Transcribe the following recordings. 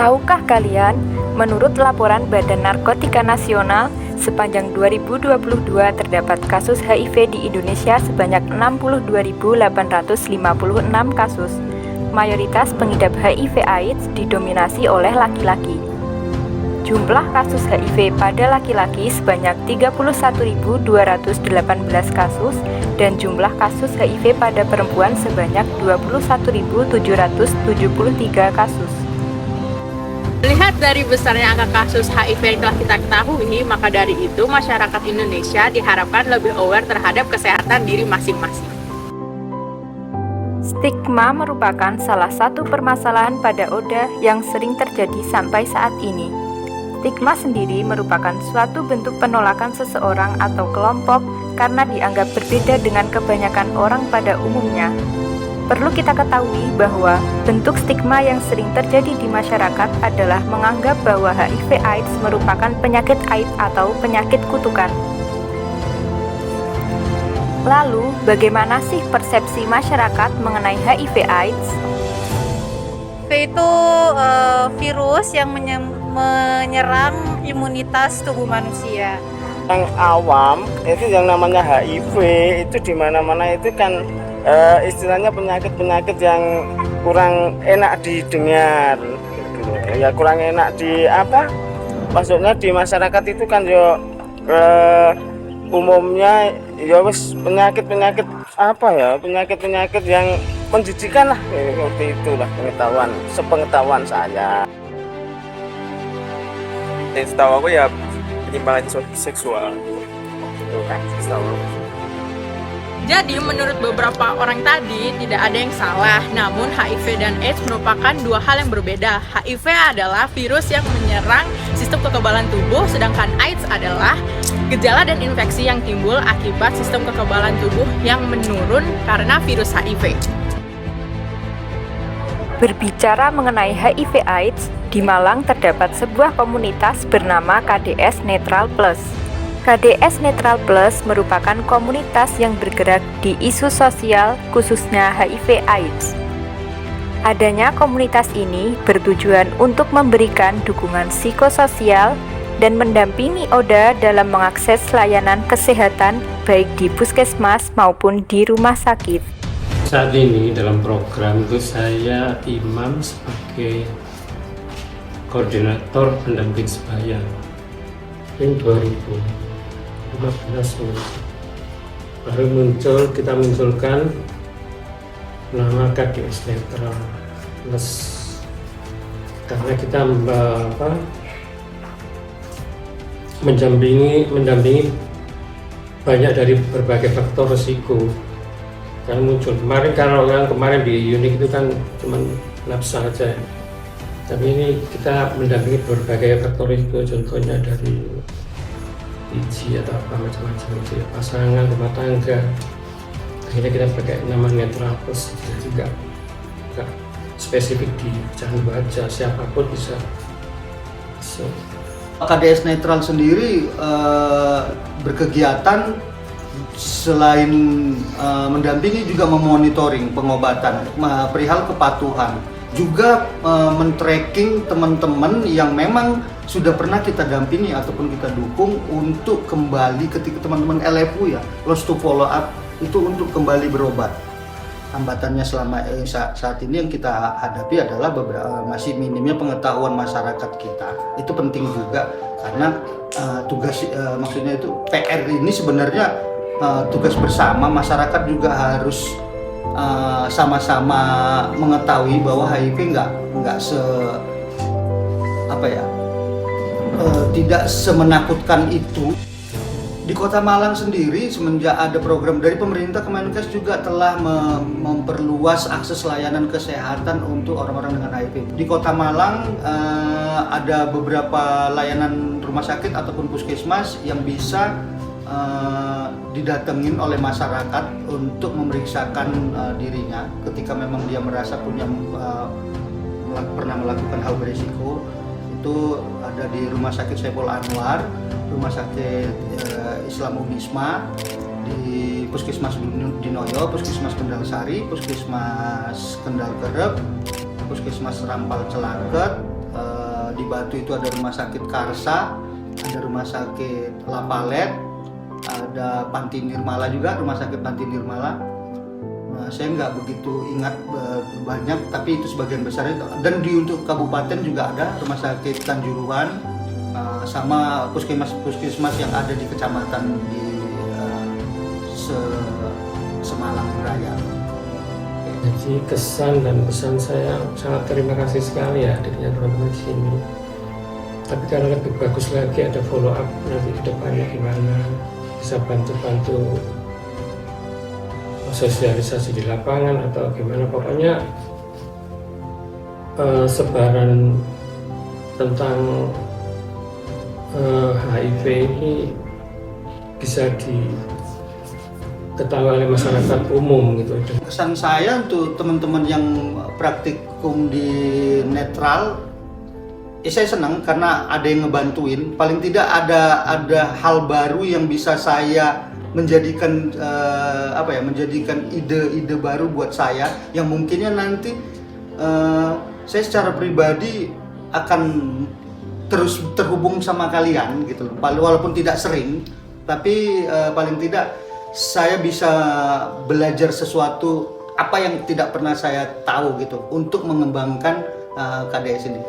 Tahukah kalian, menurut laporan Badan Narkotika Nasional, sepanjang 2022 terdapat kasus HIV di Indonesia sebanyak 62.856 kasus. Mayoritas pengidap HIV/AIDS didominasi oleh laki-laki. Jumlah kasus HIV pada laki-laki sebanyak 31.218 kasus dan jumlah kasus HIV pada perempuan sebanyak 21.773 kasus. Melihat dari besarnya angka kasus HIV yang telah kita ketahui, maka dari itu masyarakat Indonesia diharapkan lebih aware terhadap kesehatan diri masing-masing. Stigma merupakan salah satu permasalahan pada ODA yang sering terjadi sampai saat ini. Stigma sendiri merupakan suatu bentuk penolakan seseorang atau kelompok karena dianggap berbeda dengan kebanyakan orang pada umumnya. Perlu kita ketahui bahwa bentuk stigma yang sering terjadi di masyarakat adalah menganggap bahwa HIV/AIDS merupakan penyakit aib atau penyakit kutukan. Lalu, bagaimana sih persepsi masyarakat mengenai HIV/AIDS? Itu virus yang menyerang imunitas tubuh manusia. Yang awam itu yang namanya HIV itu di mana-mana itu kan istilahnya penyakit-penyakit yang kurang enak didengar, ya kurang enak di apa? Maksudnya di masyarakat itu kan yo umumnya ya wis penyakit-penyakit apa ya, penyakit-penyakit yang menjijikan lah, seperti itulah sepengetahuan saya. Yang setahu aku ya penyimpangan seksual itu kan setahu aku. Jadi menurut beberapa orang tadi tidak ada yang salah, namun HIV dan AIDS merupakan dua hal yang berbeda. HIV adalah virus yang menyerang sistem kekebalan tubuh, sedangkan AIDS adalah gejala dan infeksi yang timbul akibat sistem kekebalan tubuh yang menurun karena virus HIV. Berbicara mengenai HIV/AIDS, di Malang terdapat sebuah komunitas bernama KDS Netral Plus. KDS Netral Plus merupakan komunitas yang bergerak di isu sosial, khususnya HIV/AIDS. Adanya komunitas ini bertujuan untuk memberikan dukungan psikososial dan mendampingi ODA dalam mengakses layanan kesehatan baik di puskesmas maupun di rumah sakit. Saat ini dalam program itu saya imam sebagai koordinator pendamping sebaya. Yang 2015 baru kita munculkan nama KDS Netral Plus karena kita mendampingi banyak dari berbagai faktor risiko kan muncul. Kalau yang kemarin di unit itu kan cuma nafsu saja, tapi ini kita mendampingi berbagai faktor risiko, contohnya dari biji atau apa macam-macam itu ya, pasangan, rumah tangga. Akhirnya kita pakai nama Netral Plus, juga enggak spesifik di jangan baca, siapapun bisa. KDS Netral sendiri berkegiatan selain mendampingi juga memonitoring pengobatan perihal kepatuhan, juga men-tracking teman-teman yang memang sudah pernah kita dampingi ataupun kita dukung untuk kembali ketika teman-teman LFU ya, lost to follow up, itu untuk kembali berobat. Hambatannya selama saat ini yang kita hadapi adalah masih minimnya pengetahuan masyarakat kita. Itu penting juga karena tugas maksudnya itu PR ini sebenarnya tugas bersama, masyarakat juga harus sama-sama mengetahui bahwa HIV tidak semenakutkan itu. Di Kota Malang sendiri semenjak ada program dari pemerintah, Kemenkes juga telah memperluas akses layanan kesehatan untuk orang-orang dengan HIV. Di Kota Malang ada beberapa layanan rumah sakit ataupun puskesmas yang bisa didatengin oleh masyarakat untuk memeriksakan dirinya ketika memang dia merasa pernah melakukan hal berisiko. Itu ada di Rumah Sakit Saiful Anwar, Rumah Sakit Islam Unisma, di Puskesmas Dinoyo, Puskesmas Kendal Sari, Puskesmas Kendal Kerep, Puskesmas Rampal Celaket, Di Batu itu ada Rumah Sakit Karsa, ada Rumah Sakit Lapalet, ada Panti Nirmala juga, Rumah Sakit Panti Nirmala. Saya nggak begitu ingat banyak, tapi itu sebagian besar itu. Dan untuk kabupaten juga ada Rumah Sakit Kanjuruhan, sama puskesmas yang ada di kecamatan di Semalang Raya. Jadi kesan dan pesan saya sangat terima kasih sekali ya adanya teman-teman di sini. Tapi kalau lebih bagus lagi ada follow up nanti ke depannya gimana, bisa bantu-bantu sosialisasi di lapangan atau gimana, pokoknya sebaran tentang HIV ini bisa diketahui oleh masyarakat umum gitu. Kesan saya untuk teman-teman yang praktikum di netral, saya senang karena ada yang ngebantuin. Paling tidak ada hal baru yang bisa saya menjadikan menjadikan ide-ide baru buat saya yang mungkinnya nanti saya secara pribadi akan terus terhubung sama kalian gitu loh. Walaupun tidak sering, tapi paling tidak saya bisa belajar sesuatu apa yang tidak pernah saya tahu gitu untuk mengembangkan KDS ini.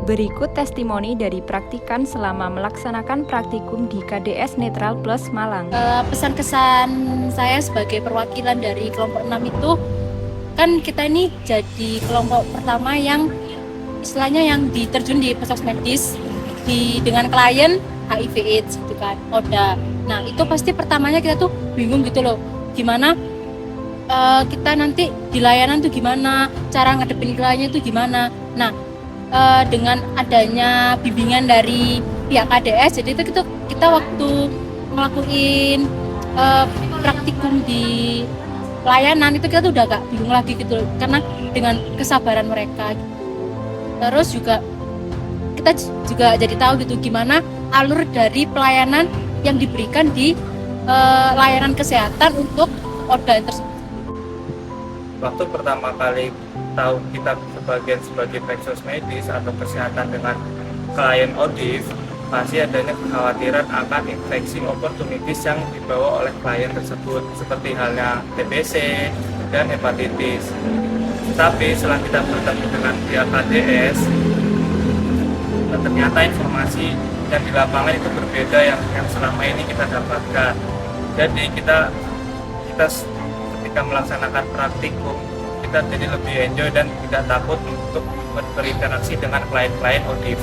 Berikut testimoni dari praktikan selama melaksanakan praktikum di KDS Netral Plus Malang. Pesan-kesan saya sebagai perwakilan dari kelompok 6 itu, kan kita ini jadi kelompok pertama yang istilahnya yang diterjun di puskesmas medis dengan klien HIV/AIDS gitu kan, ODA. Nah itu pasti pertamanya kita tuh bingung gitu loh, gimana kita nanti di layanan tuh gimana, cara ngadepin kliennya tuh gimana. Nah dengan adanya bimbingan dari pihak KDS, jadi itu kita waktu ngelakuin praktikum di layanan itu kita tuh udah gak bingung lagi gitu loh, karena dengan kesabaran mereka gitu. Terus juga kita juga jadi tahu gitu gimana alur dari pelayanan yang diberikan di layanan kesehatan untuk ODA tersebut. Waktu pertama kali tahu kita sebagai peksos medis atau kesehatan dengan klien ODIF, pasti adanya kekhawatiran akan infeksi opportunities yang dibawa oleh klien tersebut, seperti halnya TBC dan hepatitis. Tapi setelah kita bertemu dengan pihak KDS, ternyata informasi yang di lapangan itu berbeda yang selama ini kita dapatkan. Jadi kita ketika melaksanakan praktikum, kita jadi lebih enjoy dan tidak takut untuk berinteraksi dengan klien-klien ODIF.